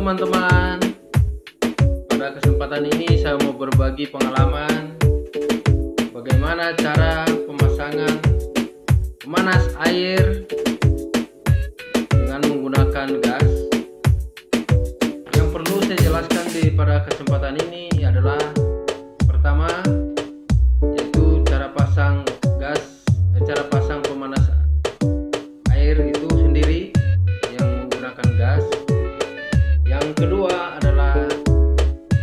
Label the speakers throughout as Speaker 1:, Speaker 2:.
Speaker 1: teman-teman, pada kesempatan ini saya mau berbagi pengalaman bagaimana cara pemasangan pemanas air dengan menggunakan gas. Yang perlu saya jelaskan pada kesempatan ini adalah pertama, yaitu cara pasang pemanas air itu sendiri yang menggunakan gas. Yang kedua adalah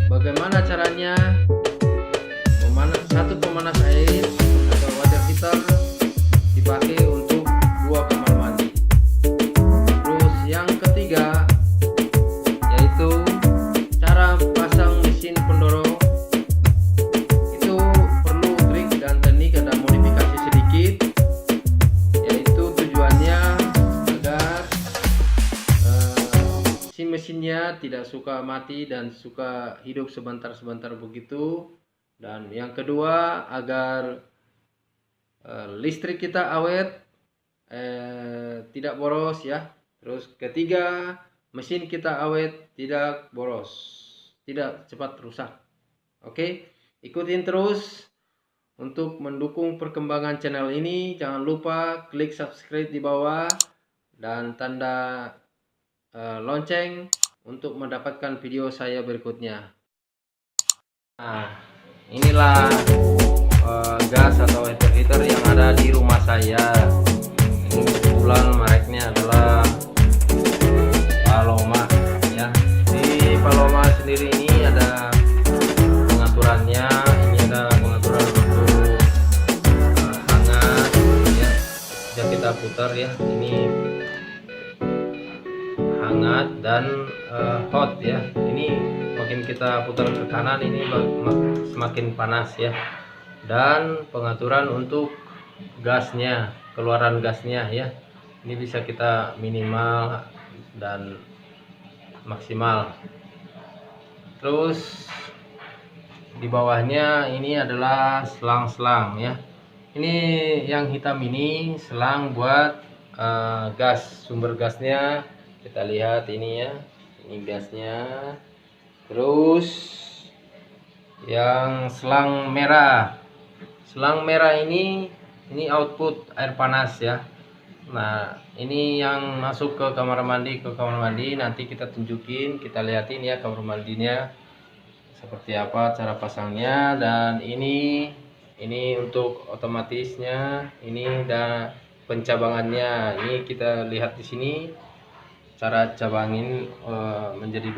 Speaker 1: bagaimana caranya satu pemanas air atau water heater dipakai untuk 2 kamar mandi. Terus yang ketiga yaitu cara pasang mesin pendorong. Itu perlu trik dan teknik, ada modifikasi sedikit, yaitu tujuannya agar si mesinnya tidak suka mati dan suka hidup sebentar-sebentar begitu. Dan yang kedua agar listrik kita awet, tidak boros ya. Terus ketiga, mesin kita awet, tidak boros, tidak cepat rusak. Oke, ikutin terus. Untuk mendukung perkembangan channel ini, jangan lupa klik subscribe di bawah dan tanda lonceng untuk mendapatkan video saya berikutnya. Nah, inilah gas atau water heater yang ada di rumah saya. Ini kebetulan mereknya adalah Paloma ya. Di Paloma sendiri ini ada pengaturannya. Ini ada pengaturan untuk hangat ya. Bisa kita putar ya. Ini hangat dan hot ya. Ini makin kita putar ke kanan ini semakin panas ya. Dan pengaturan untuk gasnya, keluaran gasnya ya, ini bisa kita minimal dan maksimal. Terus di bawahnya ini adalah selang-selang ya. Ini yang hitam ini selang buat gas, sumber gasnya. Kita lihat ini ya, ini gasnya. Terus yang selang merah ini output air panas ya. Nah, ini yang masuk ke kamar mandi. Nanti kita tunjukin, kita lihatin ya kamar mandinya seperti apa cara pasangnya. Dan ini untuk otomatisnya, ini dan pencabangannya. Ini kita lihat di sini cara cabangin menjadi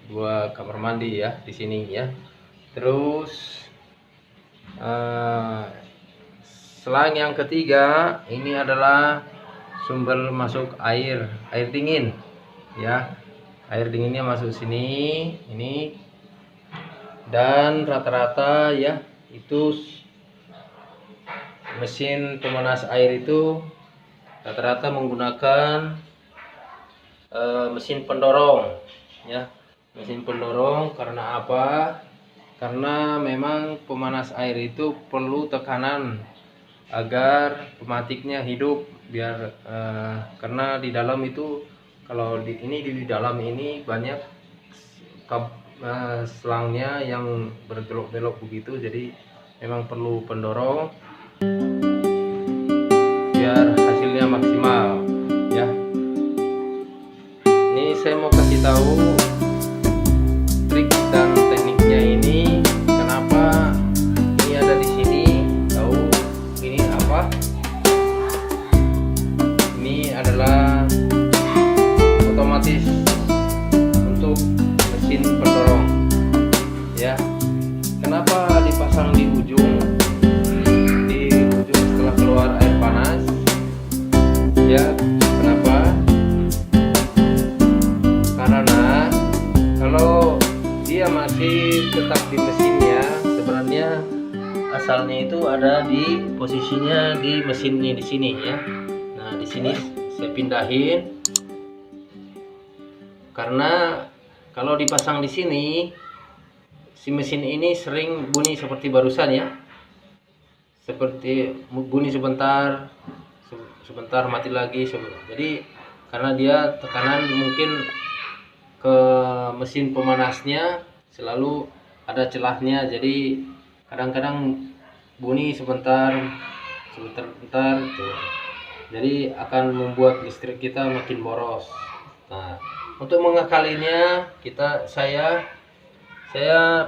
Speaker 1: dua kamar mandi ya di sini ya. Terus selang yang ketiga ini adalah sumber masuk air dingin ya. Air dinginnya masuk sini ini, dan rata-rata ya itu mesin pemanas air itu rata-rata menggunakan mesin pendorong ya. Mesin pendorong karena apa? Karena memang pemanas air itu perlu tekanan agar pematiknya hidup, biar karena di dalam itu, kalau di dalam ini banyak selangnya yang berbelok-belok begitu, jadi memang perlu pendorong biar hasilnya maksimal ya. Ini saya mau kasih tahu trik dan tekniknya ini, kenapa ini ada di sini. Tahu ini apa? Ini adalah otomatis untuk mesin pendorong ya. Kenapa dipasang di ujung setelah keluar air panas ya? Kenapa? Karena kalau dia masih tetap di mesinnya, sebenarnya asalnya itu ada di posisinya di mesinnya di sini ya. Nah, di sini saya pindahin karena kalau dipasang di sini, si mesin ini sering bunyi seperti barusan ya. Seperti bunyi sebentar mati lagi. Jadi karena dia tekanan mungkin ke mesin pemanasnya selalu ada celahnya, jadi kadang-kadang bunyi sebentar tuh. Jadi akan membuat listrik kita makin boros. Nah, untuk mengakalinya saya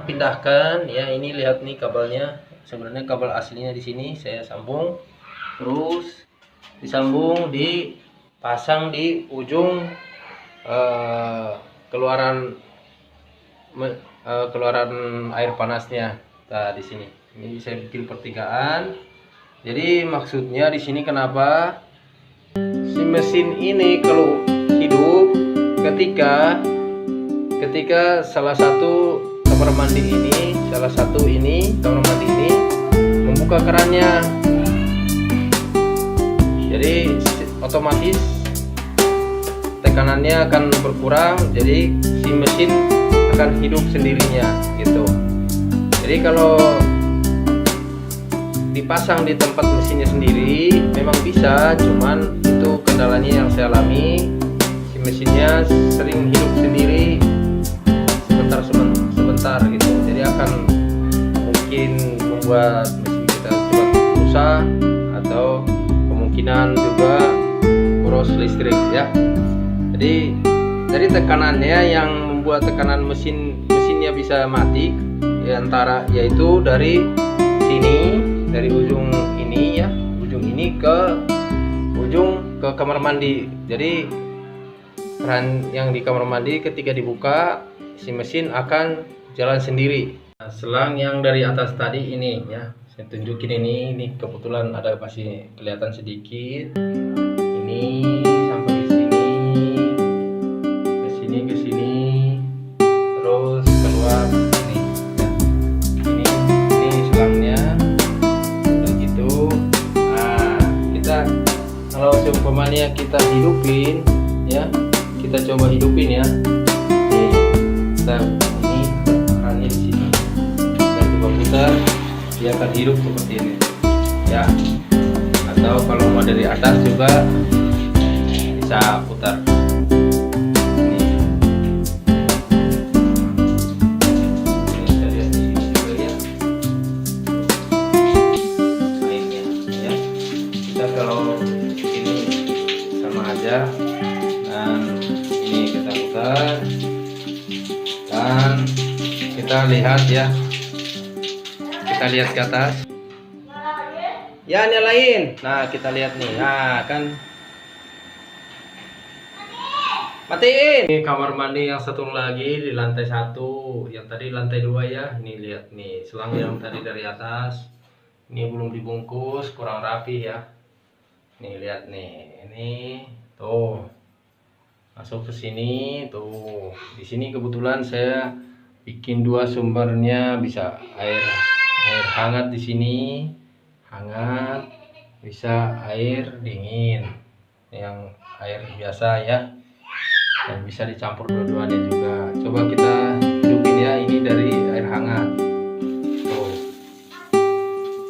Speaker 1: pindahkan ya. Ini lihat nih kabelnya. Sebenarnya kabel aslinya di sini saya sambung, terus disambung, dipasang di ujung keluaran air panasnya. Nah, di sini ini saya bikin pertigaan. Jadi maksudnya di sini kenapa si mesin ini kalau hidup ketika salah satu kamar mandi ini membuka kerannya. Jadi otomatis tekanannya akan berkurang, jadi si mesin akan hidup sendirinya gitu. Jadi kalau dipasang di tempat mesinnya sendiri memang bisa, cuman itu kendalanya yang saya alami, si mesinnya sering hidup sendiri sebentar gitu. Jadi akan mungkin membuat mesin kita cepat rusak atau kemungkinan juga boros listrik ya. Jadi dari tekanannya yang membuat tekanan mesinnya bisa mati yaitu dari sini, dari ujung ini ya, ujung ini ke kamar mandi. Jadi keran yang di kamar mandi ketika dibuka si mesin akan jalan sendiri. Nah, selang yang dari atas tadi ini ya, saya tunjukin ini kebetulan ada masih kelihatan sedikit. Ini sampai ke sini, terus keluar nih ya. Ini selangnya udah gitu. Nah, kita kalau seumpamanya kita hidupin ya, kita coba hidupin ya. Nih, ini kerannya di sini. Kita coba putar, dia akan hidup seperti ini ya. Atau kalau mau dari atas juga bisa putar. Dan ini kita putar dan kita lihat ya, kita lihat ke atas ya, nyalain. Nah, kita lihat nih, nah kan matiin. Ini kamar mandi yang satu lagi di lantai 1, yang tadi lantai 2 ya. Nih lihat nih, selang yang tadi dari atas ini belum dibungkus, kurang rapi ya. Nih lihat nih, ini tuh masuk ke sini tuh. Di sini kebetulan saya bikin 2 sumbernya, bisa air hangat di sini, hangat, bisa air dingin yang air biasa ya, dan bisa dicampur dua-duanya juga. Coba kita hidupin ya, ini dari air hangat tuh,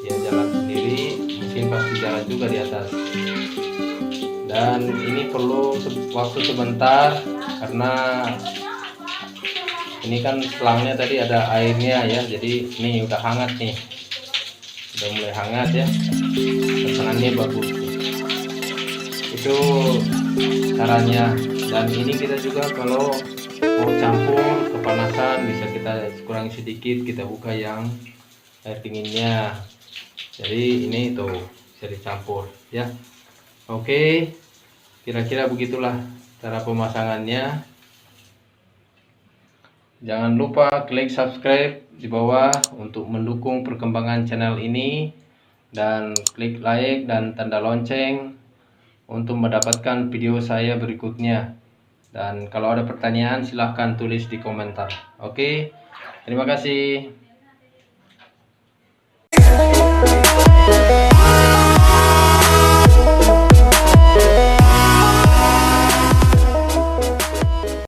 Speaker 1: dia jalan sendiri, mesin pasti jalan juga di atas. Dan ini perlu waktu sebentar karena ini kan selangnya tadi ada airnya ya, jadi ini udah hangat nih, udah mulai hangat ya, tekanannya bagus nih. Itu caranya. Dan ini kita juga kalau mau campur kepanasan bisa kita kurangi sedikit, kita buka yang air dinginnya, jadi ini tuh bisa dicampur ya. Oke, kira-kira begitulah cara pemasangannya. Jangan lupa klik subscribe di bawah untuk mendukung perkembangan channel ini, dan klik like dan tanda lonceng untuk mendapatkan video saya berikutnya. Dan kalau ada pertanyaan silahkan tulis di komentar. Oke, terima kasih.